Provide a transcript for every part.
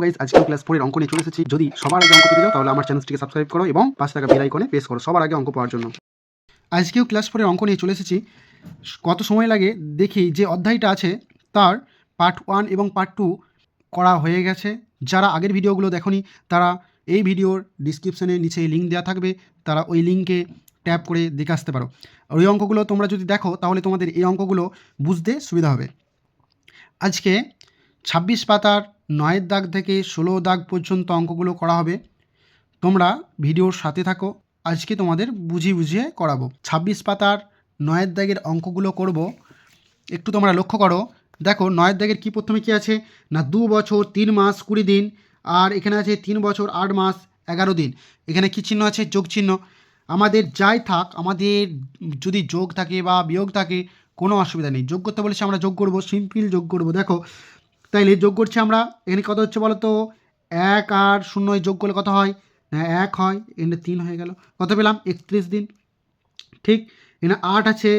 Guys আজকে class 4 এর অঙ্ক নিয়ে চলে এসেছি। যদি সবার আগে অঙ্ক পেতে চাও তাহলে আমার চ্যানেলটিকে সাবস্ক্রাইব করো এবং পাশে থাকা বেল আইকনে প্রেস করো সবার আগে অঙ্ক পাওয়ার জন্য। আজকেও ক্লাস 4 এর অঙ্ক নিয়ে চলে এসেছি। কত সময় লাগে দেখি, যে অধ্যায়টা আছে তার পার্ট 1 এবং পার্ট 2 করা হয়ে গেছে। যারা আগের ভিডিওগুলো দেখোনি তারা এই ভিডিওর ডিসক্রিপশনে নিচে লিঙ্ক দেওয়া থাকবে, তারা ওই লিঙ্কে ট্যাপ করে দেখে আসতে পারো। আর ওই অঙ্কগুলো তোমরা যদি দেখো তাহলে তোমাদের এই অঙ্কগুলো বুঝতে সুবিধা হবে। আজকে 26 পাতার 9 দাগ থেকে 16 দাগ পর্যন্ত অঙ্কগুলো করা হবে। তোমরা ভিডিওর সাথে থাকো, আজকে তোমাদের বুঝিয়ে করাবো। 26 পাতার 9 দাগের অঙ্কগুলো করব। একটু তোমরা লক্ষ্য করো, দেখো 9 দাগের কি প্রথমে কি আছে না 2 বছর 3 মাস 20 দিন, আর এখানে আছে 3 বছর 8 মাস 11 দিন। এখানে কি চিহ্ন আছে? যোগ চিহ্ন। আমাদের যাই থাক, আমাদের যদি যোগ থাকে বা বিয়োগ থাকে কোনো অসুবিধা নেই। যোগ করতে বলেছে আমরা যোগ করব, সিম্পল যোগ করব। দেখো তাইলে যোগ করছি আমরা, এখানে কত হচ্ছে বলো তো? 1 আর 0 যোগ করলে কত হয় না 1 হয়, এখানে 3 হয়ে গেল। কত পেলাম? 31 দিন। ঠিক, এখানে 8 আছে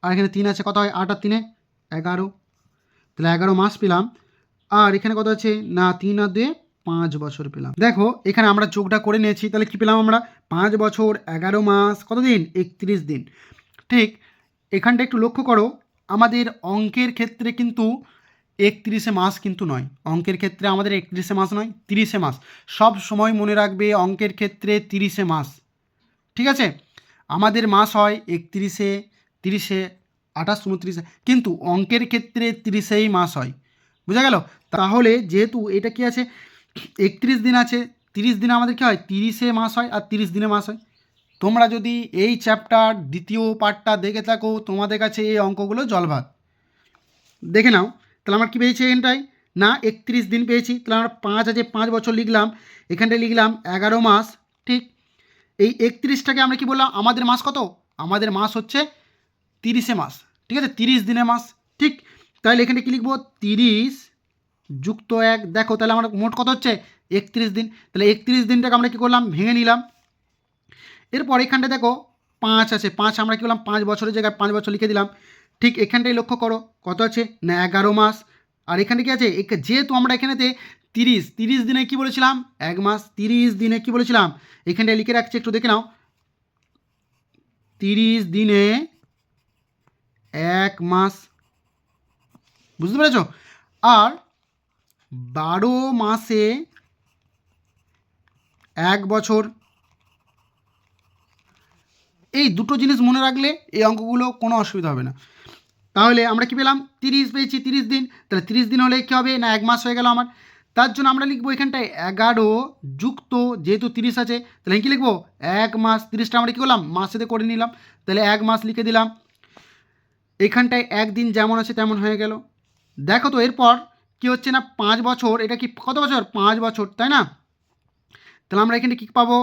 আর এখানে 3 আছে, কত হয় 8 আর 3 11, তাহলে 11 মাস পেলাম। আর এখানে কত আছে না 3 আর 2 5 বছর পেলাম। দেখো এখানে আমরা যোগটা করে নিয়েছি, তাহলে কি পেলাম আমরা? 5 বছর 11 মাস কত দিন? 31 দিন। ঠিক, এখানটা একটু লক্ষ্য করো, আমাদের অঙ্কের ক্ষেত্রে কিন্তু 31 মাস কিন্তু নয়। অঙ্কের ক্ষেত্রে আমাদের 31 মাস নয়, 30 মাস। সব সময় মনে রাখবে অঙ্কের ক্ষেত্রে 30 মাস। ঠিক আছে, আমাদের মাস হয় 31, 30, 28, 29, কিন্তু অঙ্কের ক্ষেত্রে 30এই মাস হয়। বুঝা গেল? তাহলে যেহেতু এটা কি আছে 31 দিন আছে, 30 দিনে আমাদের কী হয় 30 মাস হয় আর 30 দিনে মাস হয়। তোমরা যদি এই চ্যাপ্টার দ্বিতীয় পার্টটা দেখে থাকো তোমাদের কাছে এই অঙ্কগুলো জলভাত। দেখে নাও, তাহলে আমার কী পেয়েছি এখানটায় না 31 দিন পেয়েছি। তাহলে আমরা 5 আছে 5 বছর লিখলাম, এখানটায় লিখলাম 11 মাস। ঠিক, এই 31টাকে আমরা কি বললাম? আমাদের মাস কত? আমাদের মাস হচ্ছে 30 মাস। ঠিক আছে, 30 দিনে মাস। ঠিক, তাহলে এখানে কি লিখবো? 30 যুক্ত 1। দেখো তাহলে আমার মোট কত হচ্ছে? 31 দিন। তাহলে 31 দিনটাকে আমরা কী করলাম? ভেঙে নিলাম। এরপর এখানটা দেখো 5 আছে, 5 আমরা কী করলাম? 5 বছরের জায়গায় 5 বছর লিখে দিলাম। ঠিক, এখানটাই লক্ষ্য করো কত আছে না 11 মাস। আর এখানে কি আছে? যেহেতু আমরা এখানেতে 30 দিনে কি বলেছিলাম? 1 মাস। 30 দিনে কি বলেছিলাম? এখানটায় লিখে রাখছি, একটু দেখে নাও। 30 দিনে 1 মাস। বুঝতে পেরেছ? আর 12 মাসে 1 বছর। এই দুটো জিনিস মনে রাখলে এই অঙ্কগুলো কোনো অসুবিধা হবে না। তাহলে আমরা কি পেলাম? 30 পেয়েছি, 30 দিন। তাহলে 30 দিন হলে কী হবে না 1 মাস হয়ে গেল আমার। তার জন্য আমরা লিখবো এখানটায় 11 যুক্ত, যেহেতু 30 আছে তাহলে কী লিখবো? 1 মাস। 30টা আমরা কী করলাম? মাসেতে করে নিলাম, তাহলে 1 মাস লিখে দিলাম। এখানটায় 1 দিন যেমন আছে তেমন হয়ে গেল। দেখো তো এরপর কী হচ্ছে না 5 বছর, এটা কি কত বছর? 5 বছর, তাই না? তাহলে আমরা এখানে কী পাবো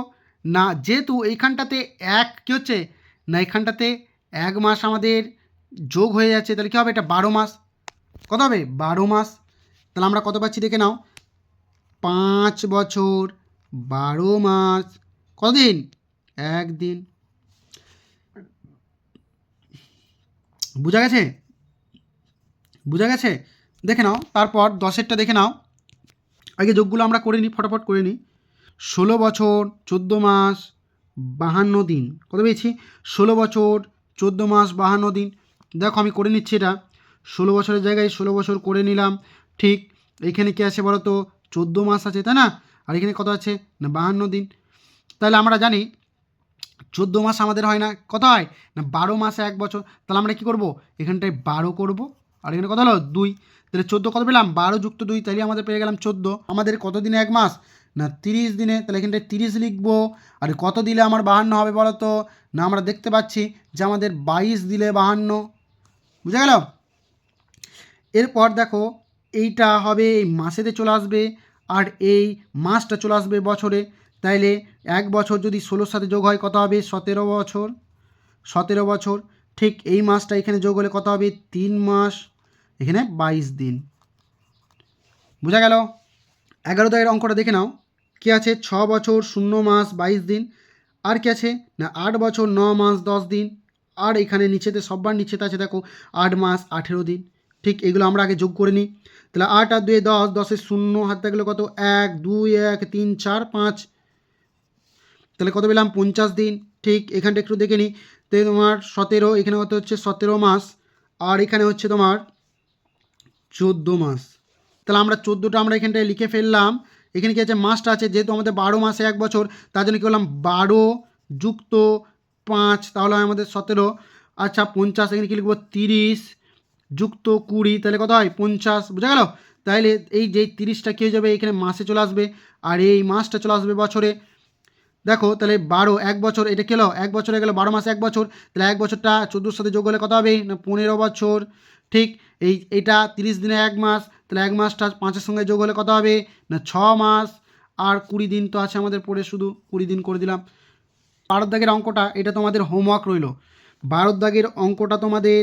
না, যেহেতু এইখানটাতে 1 কী হচ্ছে না এখানটাতে 1 মাস আমাদের যোগ হয়ে যাচ্ছে, তাহলে কী হবে? এটা 12 মাস। কত হবে? 12 মাস। তাহলে আমরা কত পাচ্ছি দেখে নাও, 5 বছর 12 মাস কত দিন? 1 দিন। বোঝা গেছে? বোঝা গেছে? দেখে নাও তারপর 10এরটা দেখে নাও। আগে যোগগুলো আমরা করে নিই, ফটাফট করে নিই। 16 বছর 14 মাস 52 দিন কত পেয়েছি? 16 বছর 14 মাস 52 দিন। দেখো আমি করে নিচ্ছি এটা, 16 বছরের জায়গায় 16 বছর করে নিলাম। ঠিক, এইখানে কী আছে বলো তো? 14 মাস আছে, তাই না? আর এখানে কত আছে না 52 দিন। তাহলে আমরা জানি 14 মাস আমাদের হয় না, কত হয় না 12 মাসে 1 বছর। তাহলে আমরা কী করব? এখানটায় 12 করব, আর এখানে কত হলো 2। তাহলে 14 কত পেলাম? 12 যুক্ত 2, তাহলে আমাদের পেয়ে গেলাম 14। আমাদের কত দিনে 1 মাস না 30 দিনে। তাহলে এখানটায় 30 লিখবো। আর কত দিলে আমার 52 হবে বলো তো? না আমরা দেখতে পাচ্ছি যে আমাদের 22 দিলে 52। বুঝা গেল? এরপর দেখো এইটা হবে এই মাসেতে চলে আসবে, আর এই মাসটা চলে আসবে বছরে। তাইলে 1 বছর যদি 16-র সাথে যোগ হয় কত হবে? 17 বছর। 17 বছর। ঠিক, এই মাসটা এখানে যোগ হলে কত হবে? 3 মাস, এখানে 22 দিন। বোঝা গেল? 11 দাগের অঙ্কটা দেখে নাও, কী আছে? 6 বছর 0 মাস 22 দিন। আর কি আছে না 8 বছর 9 মাস 10 দিন। আর এখানে নিচেতে সববার নিচেতে আছে দেখো 8 মাস 18 দিন। ঠিক এগুলো আমরা আগে যোগ করে নিই। তাহলে 8 আর 2 10, 10-এর 0 হাত থাকলে কত 1 2 1 3 4 5, তাহলে কত পেলাম 50 দিন। ঠিক এখানটা একটু দেখে নিই, তো তোমার 17, এখানে কত হচ্ছে 17 মাস, আর এখানে হচ্ছে তোমার 14 মাস। তাহলে আমরা 14টা আমরা এখানটায় লিখে ফেললাম। এখানে কি আছে মাসটা আছে, যেহেতু আমাদের 12 মাসে 1 বছর, তার জন্য কী করলাম 12 যুক্ত 5, তাহলে হয় আমাদের 17। আচ্ছা 50, এখানে কী লিখবো 30 যুক্ত 20, তাহলে কত হয় 50, বুঝা গেল। তাহলে এই যে 30টা কী হয়ে যাবে এখানে মাসে চলে আসবে, আর এই মাসটা চলে আসবে বছরে। দেখো তাহলে 12 1 বছর, এটা কেলো 1 বছর হয়ে গেলো, 12 মাসে 1 বছর, তাহলে 1 বছরটা 14 সাথে যোগ হলে কত হবে না 15 বছর। ঠিক এইটা 30 দিনে 1 মাস, তাহলে 1 মাসটা 5-এর সঙ্গে যোগ হলে কত হবে না 6 মাস, আর 20 দিন তো আছে আমাদের পড়ে, শুধু 20 দিন করে দিলাম। 12 দাগের অঙ্কটা এটা তোমাদের হোমওয়ার্ক রইল, 12 দাগের অঙ্কটা তোমাদের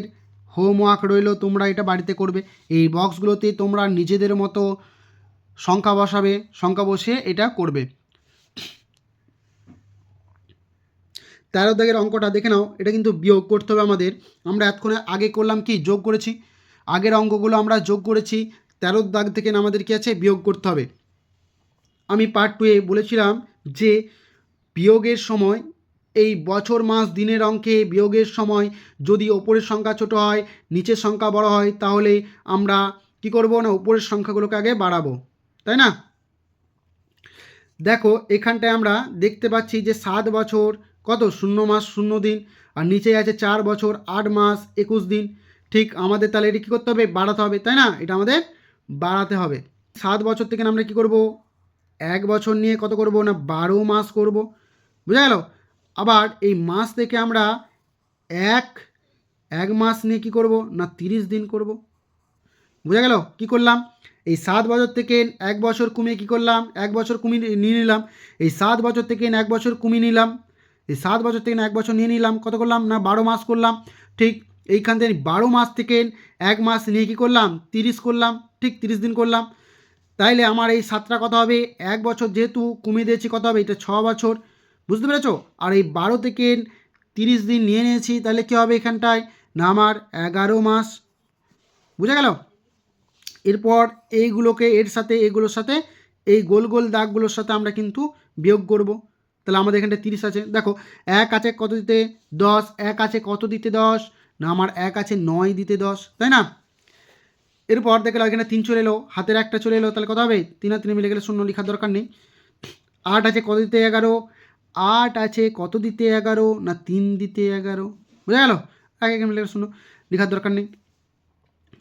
হোমওয়ার্ক রইল, তোমরা এটা বাড়িতে করবে। এই বক্সগুলোতে তোমরা নিজেদের মতো সংখ্যা বসাবে, সংখ্যা বসিয়ে এটা করবে। 13 দাগের অঙ্কটা দেখে নাও, এটা কিন্তু বিয়োগ করতে হবে আমাদের। আমরা এতক্ষণে আগে করলাম কি যোগ করেছি, আগের অঙ্কগুলো আমরা যোগ করেছি, 13 দাগ থেকে আমাদের কি আছে বিয়োগ করতে হবে। আমি পার্ট 2-এ বলেছিলাম যে বিয়োগের সময় এই বছর মাস দিনের অঙ্কে বিয়োগের সময় যদি ওপরের সংখ্যা ছোট হয় নিচের সংখ্যা বড় হয়, তাহলে আমরা কি করব না উপরের সংখ্যাগুলোকে আগে বাড়াবো, তাই না। দেখো এখানটায় আমরা দেখতে পাচ্ছি যে 7 বছর কত 0 মাস 0 দিন, আর নিচে আছে 4 বছর 8 মাস 21 দিন। ঠিক আমাদের তাহলে এটা কী করতে হবে বাড়াতে হবে, তাই না, এটা আমাদের বাড়াতে হবে। 7 বছর থেকে আমরা কি করব 1 বছর নিয়ে কত করব না 12 মাস করব, বুঝা গেল। আবার এই মাস থেকে আমরা এক মাস নিয়ে কি করব না 30 দিন করব, বুঝা গেল। কি করলাম এই 7 বছর থেকে 1 বছর কমিয়ে কি করলাম 1 বছর কমিয়ে নিয়ে নিলাম, এই 7 বছর থেকে 1 বছর কমিয়ে নিলাম, এই 7 বছর থেকে 1 বছর নিয়ে নিলাম, কত করলাম না 12 মাস করলাম। ঠিক এইখান থেকে 12 মাস থেকে 1 মাস নিয়ে কী করলাম 30 করলাম, ঠিক 30 দিন করলাম। তাইলে আমার এই 7টা কত হবে 1 বছর যেহেতু কমিয়ে দিয়েছি কত হবে এটা 6 বছর, বুঝতে পেরেছো। আর এই 12 থেকে 30 দিন নিয়ে নিয়েছি, তাহলে কী হবে এখানটায় না আমার 11 মাস, বুঝা গেল। এরপর এইগুলোকে এর সাথে এগুলোর সাথে এই গোল গোল দাগগুলোর সাথে আমরা কিন্তু বিয়োগ করব। তাহলে আমাদের এখানটা 30 আছে। দেখো 1 আছে কত দিতে 10, 1 আছে কত দিতে 10 না আমার 1 আছে 9 দিতে 10, তাই না। এরপর দেখলাম এখানে 3 চলে এলো, হাতের একটা চলে এলো, তাহলে কত হবে 3 আর 3 মিলে গেলে 0, লেখার দরকার নেই। 8 আছে কত দিতে 11, 8 আছে কত দিতে 11 না 3 দিতে 11, বুঝা গেল। আগে এখানে মিলে 0, লেখার দরকার নেই।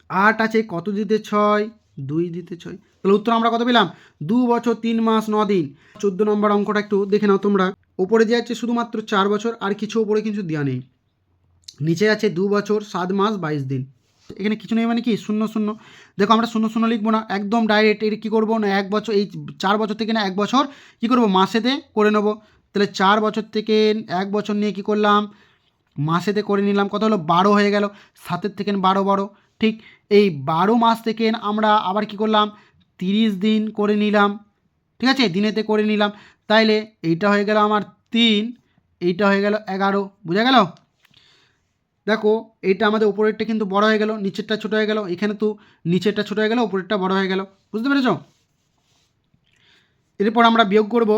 8 আছে কত দিতে 6, 2 দিতে 6, তাহলে উত্তর আমরা কত পেলাম 2 বছর 3 মাস 9 দিন। 14 নম্বর অঙ্কটা একটু দেখে নাও তোমরা। ওপরে দেওয়া আছে শুধুমাত্র 4 বছর, আর কিছু ওপরে কিছু দেওয়া নেই। নিচে আছে 2 বছর 7 মাস 22 দিন, এখানে কিছু নেই মানে কি 0 0। দেখো আমরা 0 0 লিখবো না, একদম ডাইরেক্ট এর কী করবো না 1 বছর এই 4 বছর থেকে না 1 বছর কী করবো মাসেতে করে নেবো। তাহলে 4 বছর থেকে 1 বছর নিয়ে কী করলাম মাসেতে করে নিলাম, কত হলো 12 হয়ে গেল, 7-এর থেকে 12 বড়। ঠিক এই 12 মাস থেকে আমরা আবার কি করলাম 30 দিন করে নিলাম, ঠিক আছে দিনেতে করে নিলাম। তাইলে এইটা হয়ে গেল আমার 3, এইটা হয়ে গেল 11, বুঝা গেল। দেখো এইটা আমাদের উপরেরটা কিন্তু বড় হয়ে গেল, নিচেরটা ছোট হয়ে গেল, এখানে তো নিচেরটা ছোট হয়ে গেল উপরেরটা বড় হয়ে গেল, বুঝতে পেরেছ। এরপর আমরা বিয়োগ করব।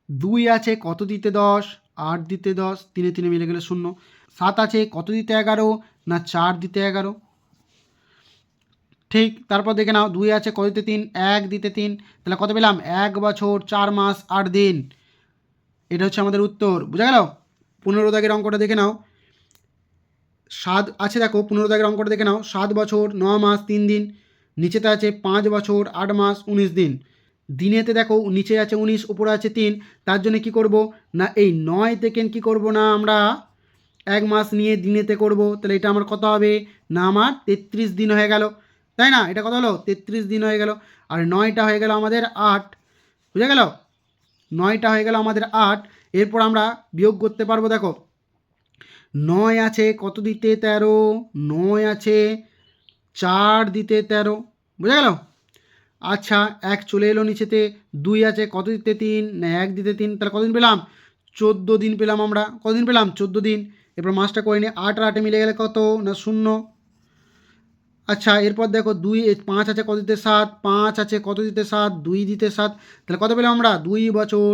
2 আছে কত দিতে 10, 8 দিতে 10, 3 3 মিলে গেলে 0। 7 আছে কত দিতে 11 না 4 দিতে 11, ঠিক। তারপর দেখে নাও 2 আছে কত দিতে 3, 1 দিতে 3, তাহলে কত পেলাম 1 বছর 4 মাস 8 দিন, এটা হচ্ছে আমাদের উত্তর, বুঝা গেল। 15 দাগের অঙ্কটা দেখে নাও। 7 আছে দেখো 15 দাগের অঙ্কটা দেখে নাও, 7 বছর 9 মাস 3 দিন, নিচেতে আছে 5 বছর 8 মাস 19 দিন, দিনেতে দেখো নিচে আছে 19 উপরে আছে 3, তার জন্য কি করব না এই 9 থেকে কি করব না আমরা 1 মাস নিয়ে দিনেতে করব, তাহলে এটা আমার কত হবে না আমার 33 দিন হয়ে গেল, তাই না। এটা কত হলো 33 দিন হয়ে গেল, আর 9টা হয়ে গেল আমাদের 8, বুঝা গেল 9টা হয়ে গেল আমাদের 8। এরপর আমরা বিয়োগ করতে পারবো। দেখো 9 আছে কত দিতে 13, 9 আছে 4 দিতে 13, বুঝা গেল। আচ্ছা 1 চলে এলো নিচেতে, 2 আছে কত দিতে 3 না 1 দিতে 3, তাহলে কতদিন পেলাম 14 দিন পেলাম আমরা, কতদিন পেলাম 14 দিন। এরপর মাসটা করে নিই, 8 আর 8 মিলে গেলে কত না 0, আচ্ছা এরপর দেখো 5 আছে কত দিতে 7, 5 আছে কত দিতে 7, 2 দিতে 7, তাহলে কত পেলাম আমরা 2 বছর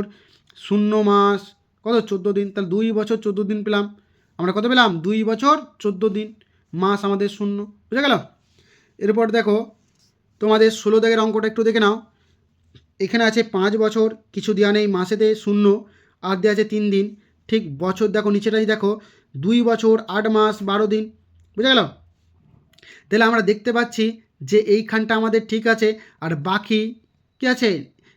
0 মাস কত 14 দিন, তাহলে 2 বছর 14 দিন পেলাম আমরা। কত পেলাম 2 বছর 14 দিন, মাস আমাদের 0, বুঝে গেল। এরপর দেখো তোমাদের 16 দাগের অঙ্কটা একটু দেখে নাও। এখানে আছে 5 বছর, কিছু দেওয়া নেই, মাসেতে 0 আর দেওয়া আছে 3 দিন, ঠিক বছর দেখো নিচেটাই দেখো 2 বছর 8 মাস 12 দিন, বুঝে গেল। তাহলে আমরা দেখতে পাচ্ছি যে এইখানটা আমাদের ঠিক আছে, আর বাকি কি আছে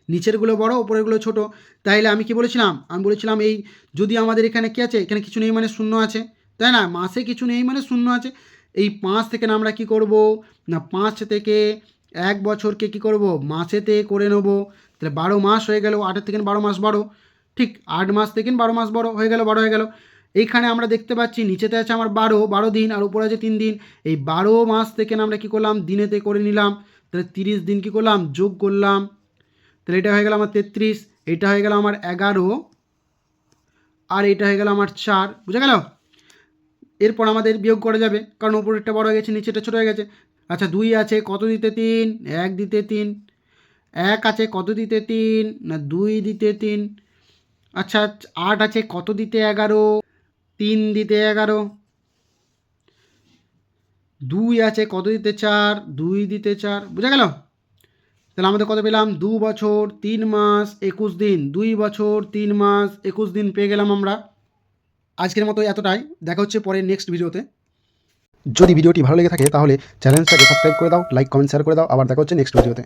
নিচেরগুলো বড় ওপরেরগুলো ছোট। তাইলে আমি কি বলেছিলাম, আমি বলেছিলাম এই যদি আমাদের এখানে কি আছে, এখানে কিছু নেই মানে 0 আছে, তাই না, মাসে কিছু নেই মানে 0 আছে। এই 5 থেকে না আমরা কি করব না 5 থেকে 1 বছরকে কি করব মাসেতে করে নেব, তাহলে 12 মাস হয়ে গেল, 8 থেকে 12 মাস 12, ঠিক 8 মাস থেকে 12 মাস বড় হয়ে গেল, 12 হয়ে গেল। এইখানে আমরা দেখতে পাচ্ছি নিচেতে আছে আমার 12 দিন আর উপরে আছে 3 দিন, এই 12 মাস থেকে আমরা কি করলাম দিনেতে করে নিলাম, তাহলে 30 দিন কি করলাম যোগ করলাম, তাহলে এটা হয়ে গেল আমার 33, এটা হয়ে গেল আমার 11, আর এটা হয়ে গেল আমার 4, বুঝা গেল। এরপর আমাদের বিয়োগ করা যাবে, কারণ উপরেরটা বড় হয়ে গেছে নিচেটা ছোটো হয়ে গেছে। আচ্ছা 2 আছে কত দিতে 3, 1 দিতে 3, 1 আছে কত দিতে 3 না 2 দিতে 3, আচ্ছা 8 আছে কত দিতে 11, 3 দিতে 11, 2 আছে কত দিতে 4, 2 দিতে 4, বুঝা গেল। তাহলে আমাদের কত পেলাম 2 বছর 3 মাস 21 দিন, 2 বছর 3 মাস 21 দিন পেয়ে গেলাম আমরা। আজকের মতো এতটাই, দেখা হচ্ছে পরের নেক্সট ভিডিওতে। যদি ভিডিওটি ভালো লেগে থাকে তাহলে চ্যানেলটাকে সাবস্ক্রাইব করে দাও, লাইক কমেন্ট শেয়ার করে দাও, আবার দেখা হচ্ছে নেক্সট ভিডিওতে।